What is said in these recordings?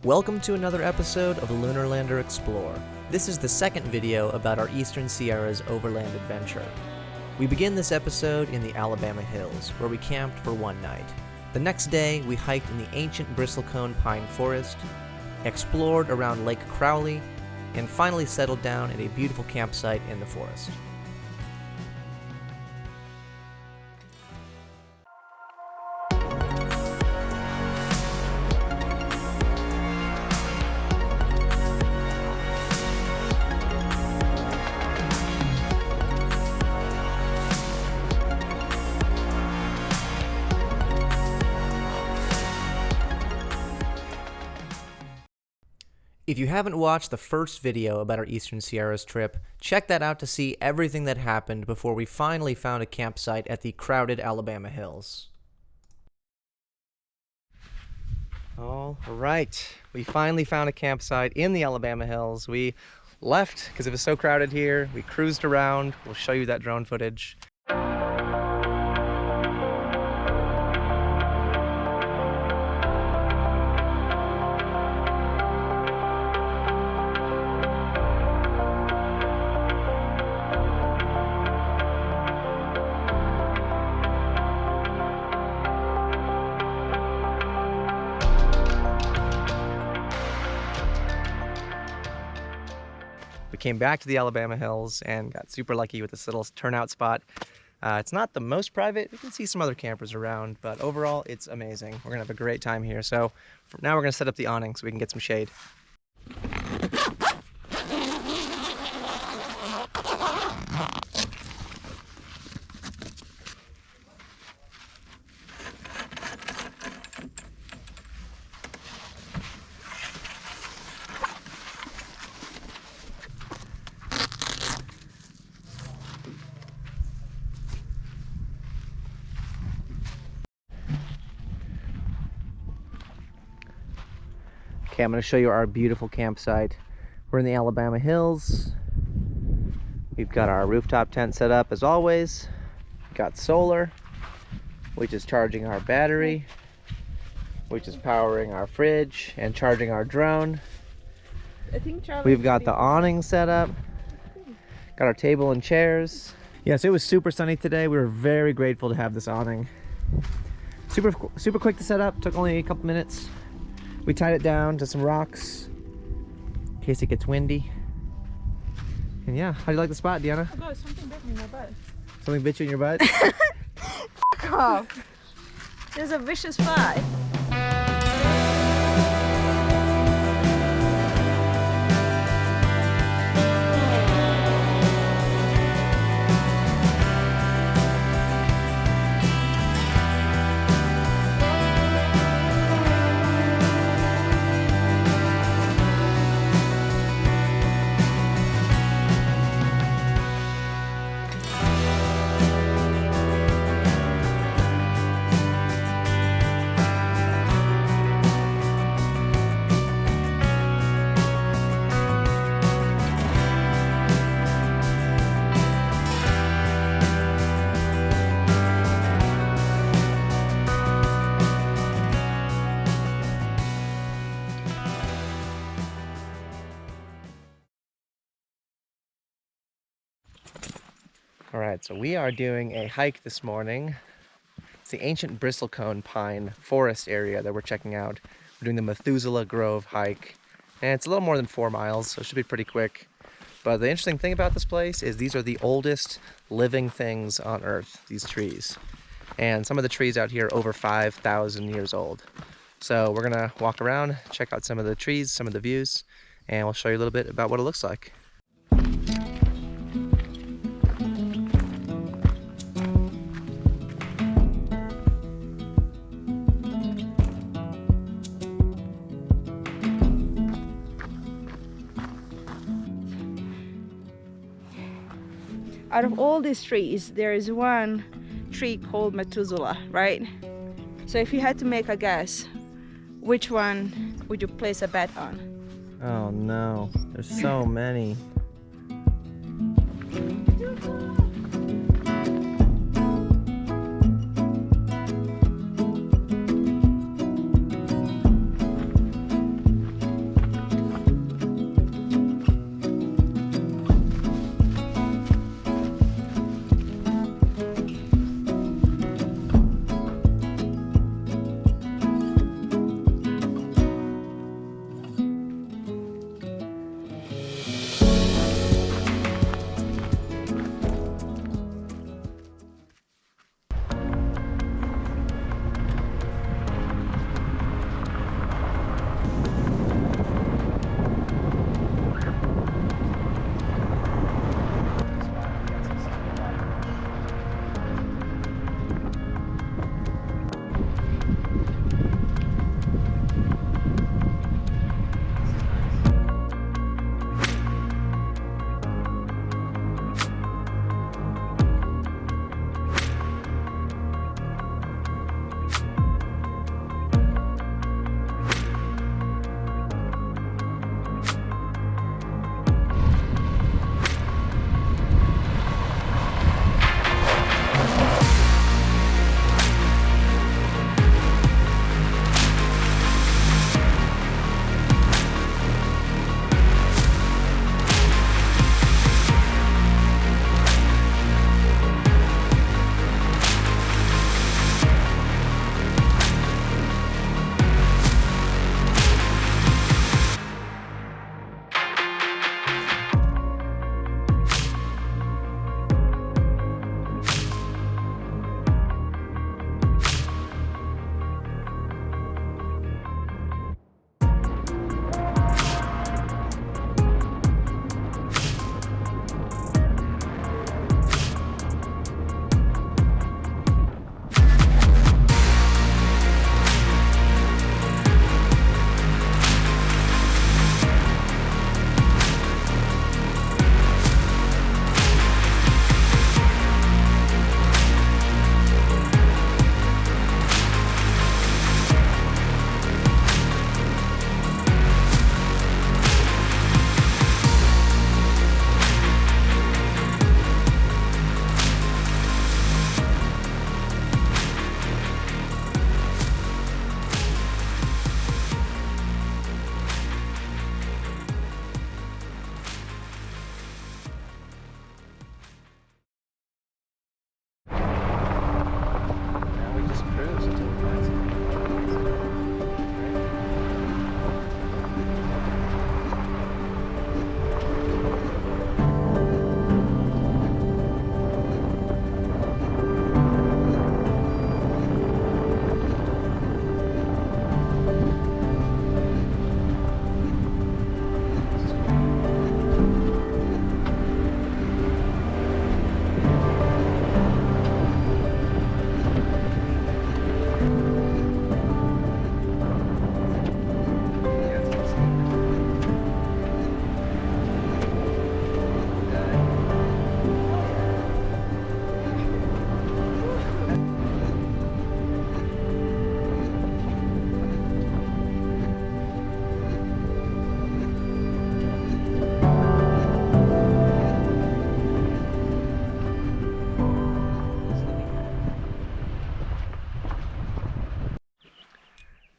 Welcome to another episode of Lunar Lander Explore. This is the second video about our Eastern Sierras overland adventure. We begin this episode in the Alabama hills, where we camped for one night. The next day, we hiked in the Ancient Bristlecone Pine Forest, explored around Lake Crowley, and finally settled down at a beautiful campsite in the forest. If you haven't watched the first video about our Eastern Sierras trip, check that out to see everything that happened before we finally found a campsite at the crowded Alabama hills. All right, we finally found a campsite in the Alabama hills. We left because it was so crowded here. We cruised around. We'll show you that drone footage. We came back to the Alabama hills and got super lucky with this little turnout spot. It's not the most private. You can see some other campers around, but overall it's amazing. We're gonna have a great time here. So now we're gonna set up the awning so we can get some shade. Okay, I'm going to show you our beautiful campsite. We're in the Alabama hills. We've got our rooftop tent set up as always. We've got solar, which is charging our battery, which is powering our fridge and charging our drone. We've got the awning set up. Got our table and chairs. Yes, it was super sunny today. We were very grateful to have this awning. Super quick to set up. Took only a couple minutes. We tied it down to some rocks in case it gets windy. And yeah, how do you like the spot, Deanna? Oh God, something bit me in my butt. Something bit you in your butt? Fuck off. There's a vicious fly. All right, so we are doing a hike this morning. It's the Ancient Bristlecone Pine Forest area that we're checking out. We're doing the Methuselah Grove hike, and it's a little more than 4 miles, so it should be pretty quick. But the interesting thing about this place is these are the oldest living things on Earth, these trees. And some of the trees out here are over 5,000 years old. So we're gonna walk around, check out some of the trees, some of the views, and we'll show you a little bit about what it looks like. Out of all these trees, there is one tree called Methuselah, right? So if you had to make a guess, which one would you place a bet on? Oh no, there's so many.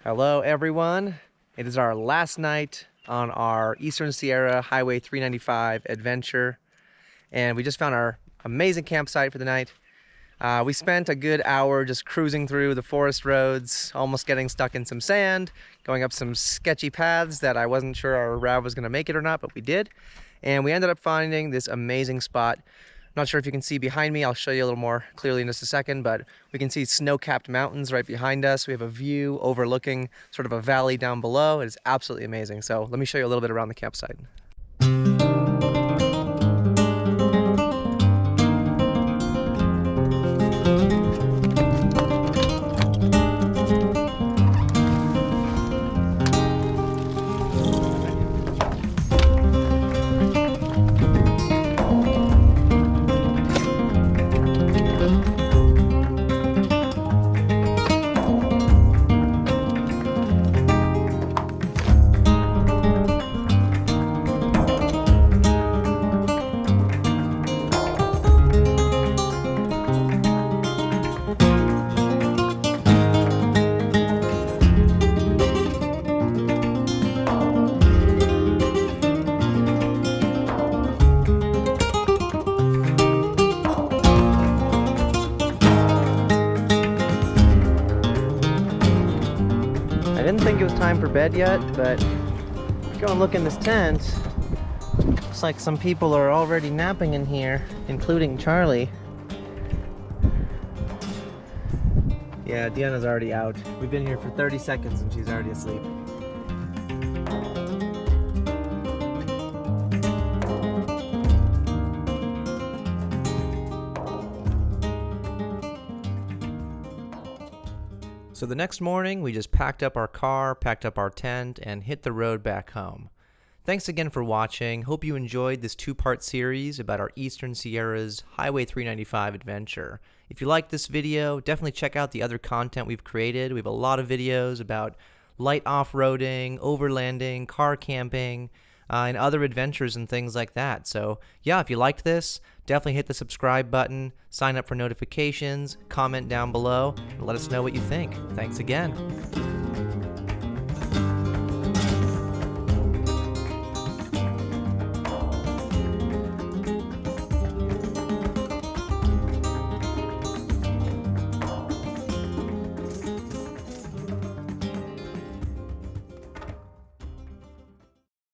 Hello everyone. It is our last night on our Eastern Sierra Highway 395 adventure, and we just found our amazing campsite for the night. We spent a good hour just cruising through the forest roads, almost getting stuck in some sand, going up some sketchy paths that I wasn't sure our RAV was going to make it or not, but we did. And we ended up finding this amazing spot. Not sure if you can see behind me. I'll show you a little more clearly in just a second, but we can see snow-capped mountains right behind us. We have a view overlooking sort of a valley down below. It is absolutely amazing. So let me show you a little bit around the campsite. I didn't think it was time for bed yet, but go and look in this tent. Looks like some people are already napping in here, including Charlie. Yeah, Deanna's already out. We've been here for 30 seconds and she's already asleep. So the next morning, we just packed up our car, packed up our tent, and hit the road back home. Thanks again for watching. Hope you enjoyed this two-part series about our Eastern Sierras Highway 395 adventure. If you liked this video, definitely check out the other content we've created. We have a lot of videos about light off-roading, overlanding, car camping, and other adventures and things like that. So yeah, if you liked this, definitely hit the subscribe button, sign up for notifications, comment down below, and let us know what you think. Thanks again.